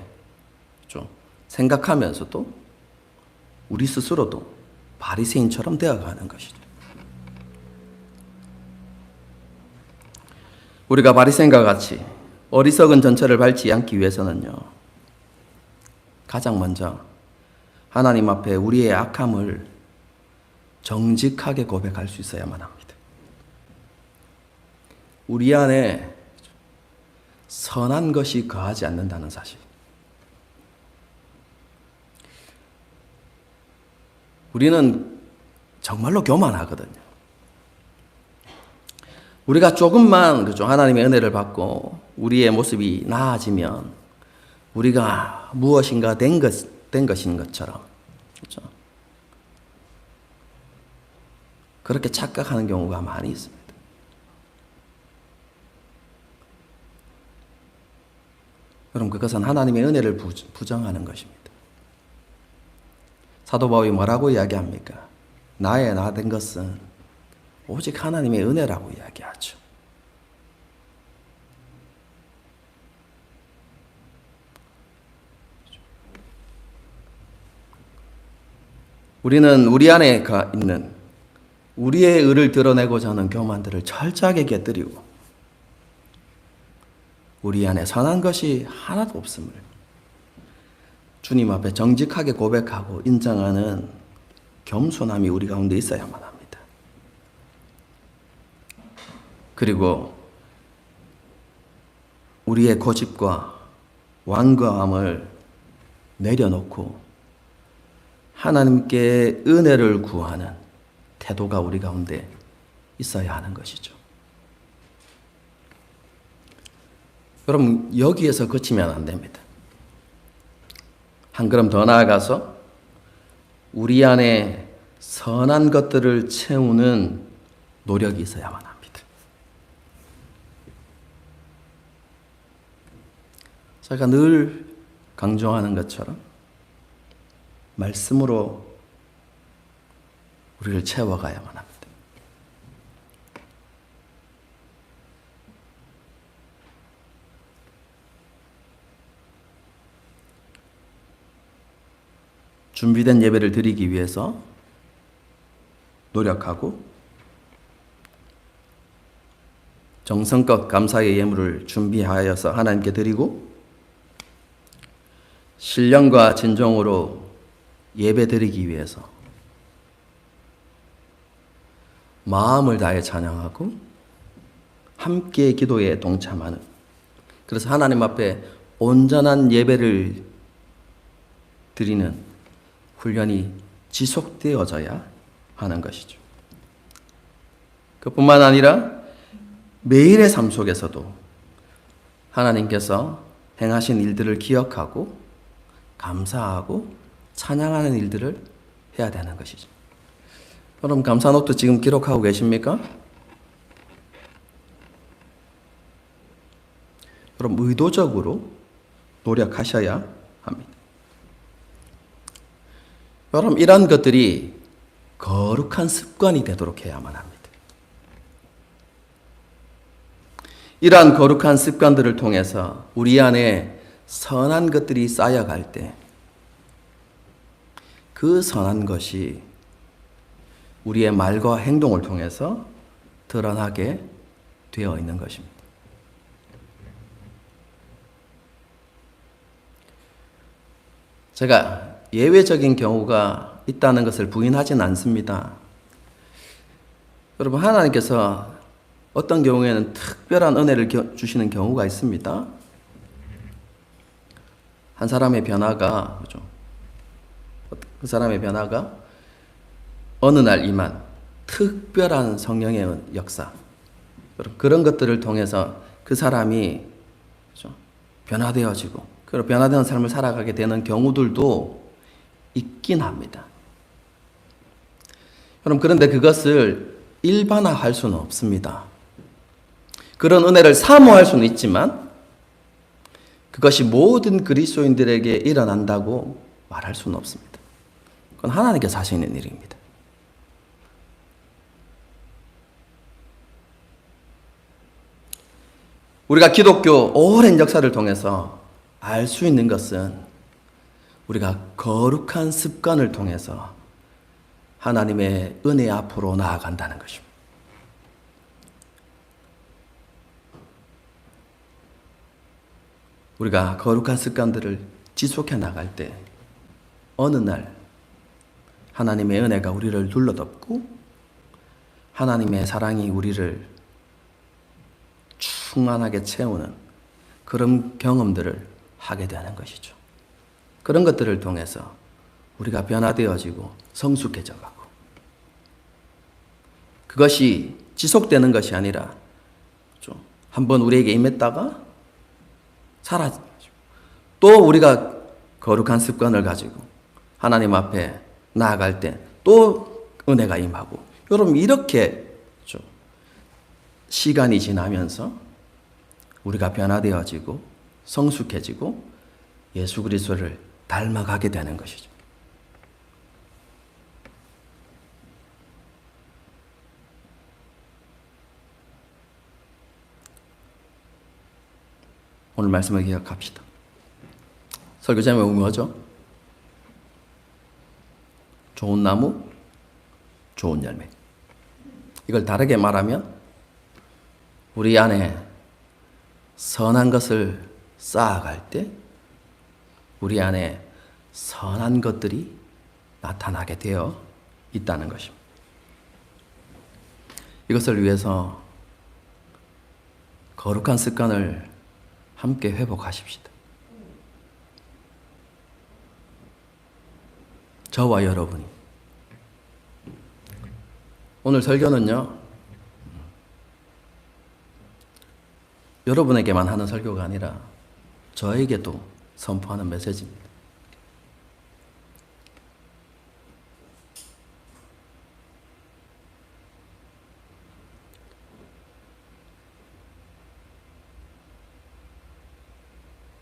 좀 생각하면서도 우리 스스로도 바리새인처럼 되어가는 것이죠. 우리가 바리새인과 같이 어리석은 전철을 밟지 않기 위해서는요, 가장 먼저 하나님 앞에 우리의 악함을 정직하게 고백할 수 있어야만 합니다. 우리 안에 선한 것이 거하지 않는다는 사실. 우리는 정말로 교만하거든요. 우리가 조금만 하나님의 은혜를 받고 우리의 모습이 나아지면 우리가 무엇인가 된 것인 것처럼, 그렇죠? 그렇게 착각하는 경우가 많이 있습니다. 여러분, 그것은 하나님의 은혜를 부정하는 것입니다. 사도 바울이 뭐라고 이야기합니까? 나의 나 된 것은 오직 하나님의 은혜라고 이야기하죠. 우리는 우리 안에 있는 우리의 의를 드러내고자 하는 교만들을 철저하게 깨뜨리고 우리 안에 선한 것이 하나도 없음을 주님 앞에 정직하게 고백하고 인정하는 겸손함이 우리 가운데 있어야만 합니다. 그리고 우리의 고집과 완고함을 내려놓고 하나님께 은혜를 구하는 태도가 우리 가운데 있어야 하는 것이죠. 여러분, 여기에서 그치면 안 됩니다. 한 걸음 더 나아가서 우리 안에 선한 것들을 채우는 노력이 있어야만 합니다. 제가 늘 강조하는 것처럼 말씀으로 우리를 채워가야만 합니다. 준비된 예배를 드리기 위해서 노력하고 정성껏 감사의 예물을 준비하여서 하나님께 드리고 신령과 진정으로 예배 드리기 위해서 마음을 다해 찬양하고 함께 기도에 동참하는, 그래서 하나님 앞에 온전한 예배를 드리는 훈련이 지속되어져야 하는 것이죠. 그뿐만 아니라 매일의 삶 속에서도 하나님께서 행하신 일들을 기억하고 감사하고 찬양하는 일들을 해야 되는 것이죠. 여러분, 감사 노트 지금 기록하고 계십니까? 여러분, 의도적으로 노력하셔야 합니다. 여러분, 이런 것들이 거룩한 습관이 되도록 해야만 합니다. 이러한 거룩한 습관들을 통해서 우리 안에 선한 것들이 쌓여갈 때 그 선한 것이 우리의 말과 행동을 통해서 드러나게 되어 있는 것입니다. 제가 예외적인 경우가 있다는 것을 부인하진 않습니다. 여러분, 하나님께서 어떤 경우에는 특별한 은혜를 주시는 경우가 있습니다. 한 사람의 변화가, 그죠? 그 사람의 변화가 어느 날 임한 특별한 성령의 역사, 그런 것들을 통해서 그 사람이, 그죠? 변화되어지고, 그리고 변화되는 삶을 살아가게 되는 경우들도 있긴 합니다. 여러분, 그런데 그것을 일반화할 수는 없습니다. 그런 은혜를 사모할 수는 있지만 그것이 모든 그리스도인들에게 일어난다고 말할 수는 없습니다. 그건 하나님께서 하시는 일입니다. 우리가 기독교 오랜 역사를 통해서 알 수 있는 것은 우리가 거룩한 습관을 통해서 하나님의 은혜 앞으로 나아간다는 것입니다. 우리가 거룩한 습관들을 지속해 나갈 때 어느 날 하나님의 은혜가 우리를 둘러덮고 하나님의 사랑이 우리를 충만하게 채우는 그런 경험들을 하게 되는 것이죠. 그런 것들을 통해서 우리가 변화되어지고 성숙해져 가고, 그것이 지속되는 것이 아니라 한번 우리에게 임했다가 사라지고, 또 우리가 거룩한 습관을 가지고 하나님 앞에 나아갈 때 또 은혜가 임하고, 여러분 이렇게 시간이 지나면서 우리가 변화되어지고 성숙해지고 예수 그리스도를 닮아가게 되는 것이죠. 오늘 말씀을 기억합시다. 설교 제목이 뭐죠? 좋은 나무, 좋은 열매. 이걸 다르게 말하면 우리 안에 선한 것을 쌓아갈 때 우리 안에 선한 것들이 나타나게 되어 있다는 것입니다. 이것을 위해서 거룩한 습관을 함께 회복하십시다. 저와 여러분이. 오늘 설교는요, 여러분에게만 하는 설교가 아니라 저에게도 선포하는 메시지입니다.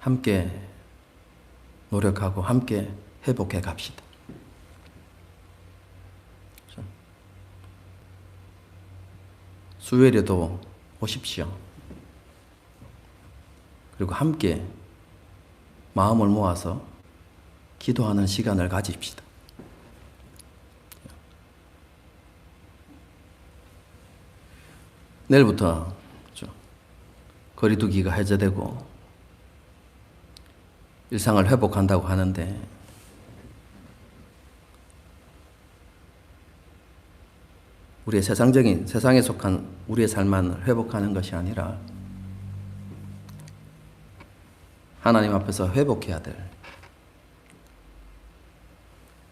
함께 노력하고 함께 회복해 갑시다. 수요일에도 오십시오. 그리고 함께 마음을 모아서 기도하는 시간을 가집시다. 내일부터 거리두기가 해제되고 일상을 회복한다고 하는데, 우리의 세상에 속한 우리의 삶만 회복하는 것이 아니라 하나님 앞에서 회복해야 될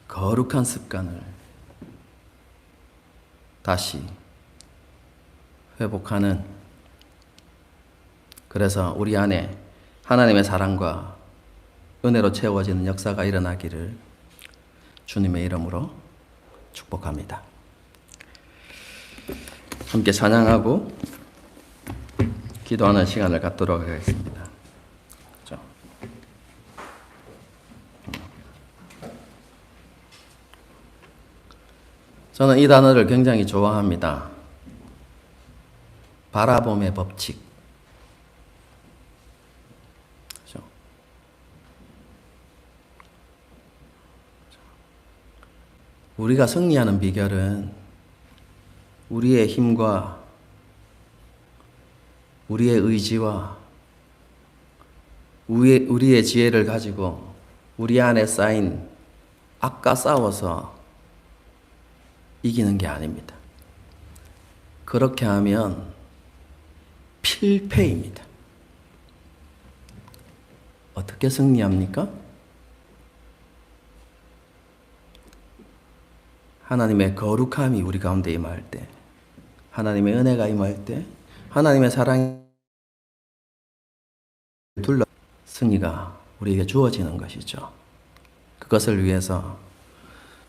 거룩한 습관을 다시 회복하는, 그래서 우리 안에 하나님의 사랑과 은혜로 채워지는 역사가 일어나기를 주님의 이름으로 축복합니다. 함께 찬양하고 기도하는 시간을 갖도록 하겠습니다. 저는 이 단어를 굉장히 좋아합니다. 바라봄의 법칙. 그렇죠? 우리가 승리하는 비결은 우리의 힘과 우리의 의지와 우리의 지혜를 가지고 우리 안에 쌓인 악과 싸워서 이기는 게 아닙니다. 그렇게 하면 필패입니다. 어떻게 승리합니까? 하나님의 거룩함이 우리 가운데 임할 때, 하나님의 은혜가 임할 때, 하나님의 사랑이 둘러 승리가 우리에게 주어지는 것이죠. 그것을 위해서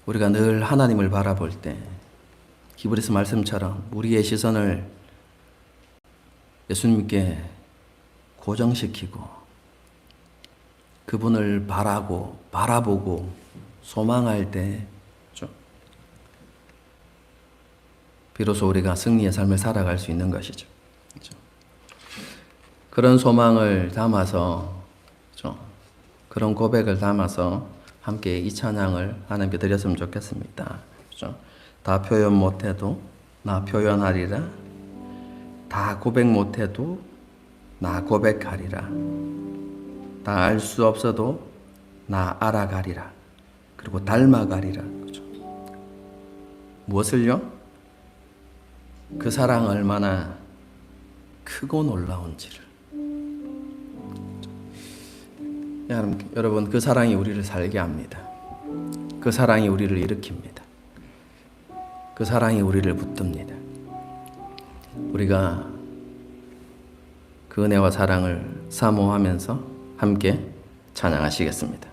우리가 늘 하나님을 바라볼 때 히브리서 말씀처럼 우리의 시선을 예수님께 고정시키고 그분을 바라보고 소망할 때 비로소 우리가 승리의 삶을 살아갈 수 있는 것이죠. 그런 소망을 담아서, 그런 고백을 담아서 함께 이 찬양을 하나님께 드렸으면 좋겠습니다. 다 표현 못해도 나 표현하리라. 다 고백 못해도 나 고백하리라. 다 알 수 없어도 나 알아가리라. 그리고 닮아가리라. 그죠? 무엇을요? 그 사랑 얼마나 크고 놀라운지를. 여러분, 그 사랑이 우리를 살게 합니다. 그 사랑이 우리를 일으킵니다. 그 사랑이 우리를 붙듭니다. 우리가 그 은혜와 사랑을 사모하면서 함께 찬양하시겠습니다.